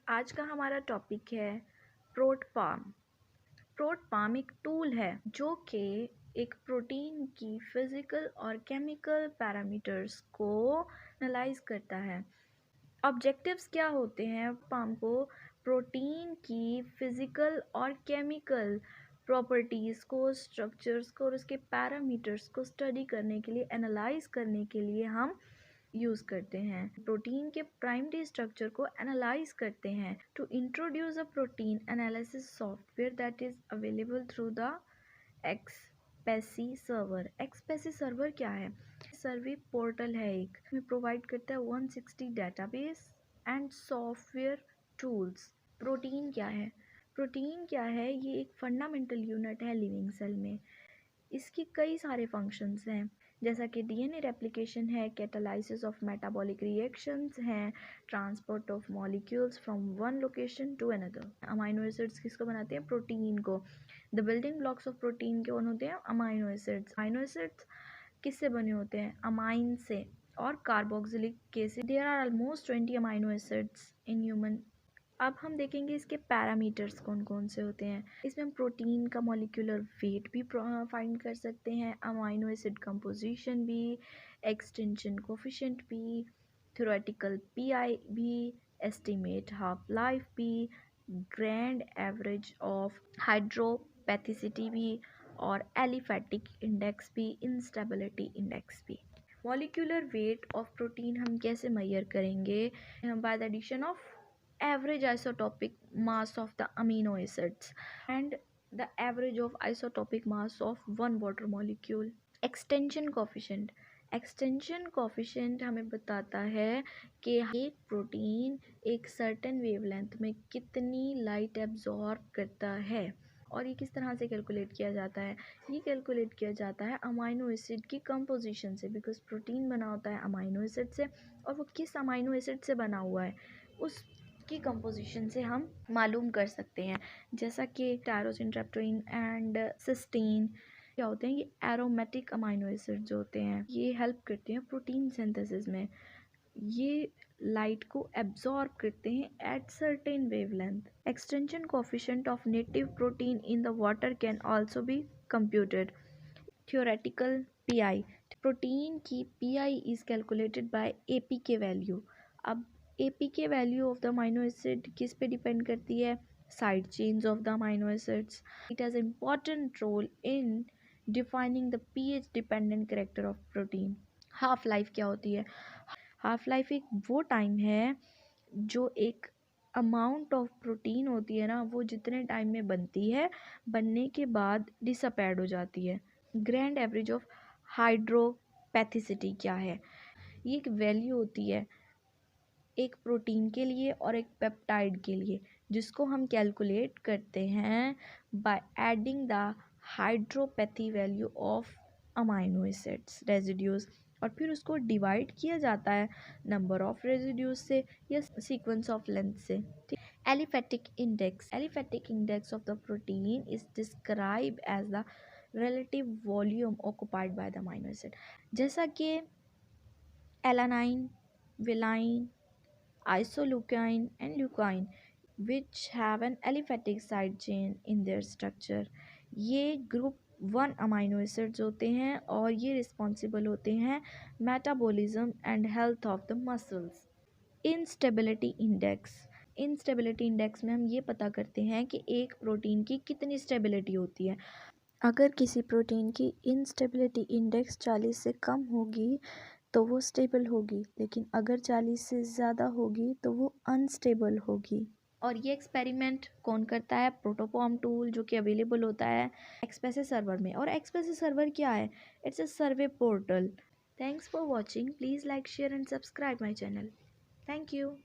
आज का हमारा टॉपिक है प्रोटफार्म। प्रोटफार्म एक टूल है जो कि एक प्रोटीन की फिजिकल और केमिकल पैरामीटर्स को एनालाइज करता है। ऑब्जेक्टिव्स क्या होते हैं? पाम को प्रोटीन की फिजिकल और केमिकल प्रॉपर्टीज़ को, स्ट्रक्चर्स को और उसके पैरामीटर्स को स्टडी करने के लिए, एनालाइज करने के लिए हम यूज़ करते हैं। प्रोटीन के प्राइमरी स्ट्रक्चर को एनालाइज करते हैं। To introduce a protein analysis software that is available through the ExPASy server. ExPASy server क्या है? सर्वे पोर्टल है एक, में प्रोवाइड करता है 160 database and software tools. Protein क्या है? प्रोटीन क्या है? ये एक फंडामेंटल यूनिट है लिविंग सेल में। इसकी कई सारे फंक्शंस हैं, जैसा कि डीएनए रेप्लिकेशन है, कैटालाइसिस ऑफ मेटाबॉलिक रिएक्शंस हैं, transport of molecules from one location to another. Amino acids किसको बनाते हैं? प्रोटीन को। The building blocks of protein कौन होते हैं? Amino acids. अमाइनो एसिड्स किससे बने होते हैं? अमाइन से और carboxylic acid. There are almost 20 amino acids in human. अब हम देखेंगे इसके पैरामीटर्स कौन कौन से होते हैं। इसमें हम प्रोटीन का मॉलिक्यूलर वेट भी फाइंड कर सकते हैं, अमाइनो एसिड कंपोजिशन भी, एक्सटेंशन कोफिशिएंट भी, थ्योरेटिकल पीआई भी, एस्टिमेट हाफ लाइफ भी, ग्रैंड एवरेज ऑफ हाइड्रोपैथिसिटी भी और एलिफैटिक इंडेक्स भी, इंस्टेबिलिटी इंडेक्स भी। मॉलिक्यूलर वेट ऑफ प्रोटीन हम कैसे मेजर करेंगे? By the addition of average isotopic mass of the amino acids and the average of isotopic mass of one water molecule. Extension coefficient. Extension coefficient हमें बताता है कि एक protein एक certain wavelength में कितनी लाइट एब्जॉर्ब करता है। और ये किस तरह से कैलकुलेट किया जाता है? ये कैलकुलेट किया जाता है अमाइनो एसिड की कंपोजिशन से, बिकॉज प्रोटीन बना होता है अमाइनो एसिड से, और वो किस अमाइनो एसिड से बना हुआ है उस की कंपोजिशन से हम मालूम कर सकते हैं। जैसा कि टायरोसिन, ट्रिप्टोफैन एंड सिस्टीन क्या होते हैं? ये एरोमेटिक अमाइनो एसिड जो होते हैं, ये हेल्प करते हैं प्रोटीन सिंथेसिस में। ये लाइट को एब्जॉर्ब करते हैं at certain wavelength. Extinction coefficient of native protein in the water can also be computed. Theoretical pI. Protein की pI is calculated by APK value. अब APK value of the amino acid किस पे depend करती है? Side chains of the amino acids. It has important role in defining the pH dependent character of protein. Half life क्या होती है? Half life एक वो टाइम है जो एक अमाउंट ऑफ प्रोटीन होती है ना, वो जितने टाइम में बनती है, बनने के बाद डिसअपेयर हो जाती है। ग्रैंड एवरेज ऑफ हाइड्रोपैथिसिटी क्या है? ये एक वैल्यू होती है एक प्रोटीन के लिए और एक पेप्टाइड के लिए, जिसको हम कैलकुलेट करते हैं by adding the hydropathy value of amino acids residues, और फिर उसको डिवाइड किया जाता है नंबर ऑफ रेजिड्यूज से या सीक्वेंस ऑफ लेंथ से। Aliphatic index. Aliphatic index of the protein is describe as the relative volume occupied by the amino acid, जैसा कि alanine, valine, isoleucine and leucine which have an aliphatic side chain in their structure. ये group 1 amino acids होते हैं और ये responsible होते हैं metabolism and health of the muscles. Instability index. Instability index में हम ये पता करते हैं कि एक प्रोटीन की कितनी स्टेबिलिटी होती है। अगर किसी प्रोटीन की इंस्टेबिलिटी इंडेक्स 40 से कम होगी तो वो स्टेबल होगी, लेकिन अगर 40 से ज़्यादा होगी तो वो अनस्टेबल होगी। और ये एक्सपेरिमेंट कौन करता है? प्रोटोफॉर्म टूल, जो कि अवेलेबल होता है एक्सपेसी सर्वर में। और एक्सपेसी सर्वर क्या है? It's a survey portal. Thanks for watching. Please like, share and subscribe my channel. Thank you.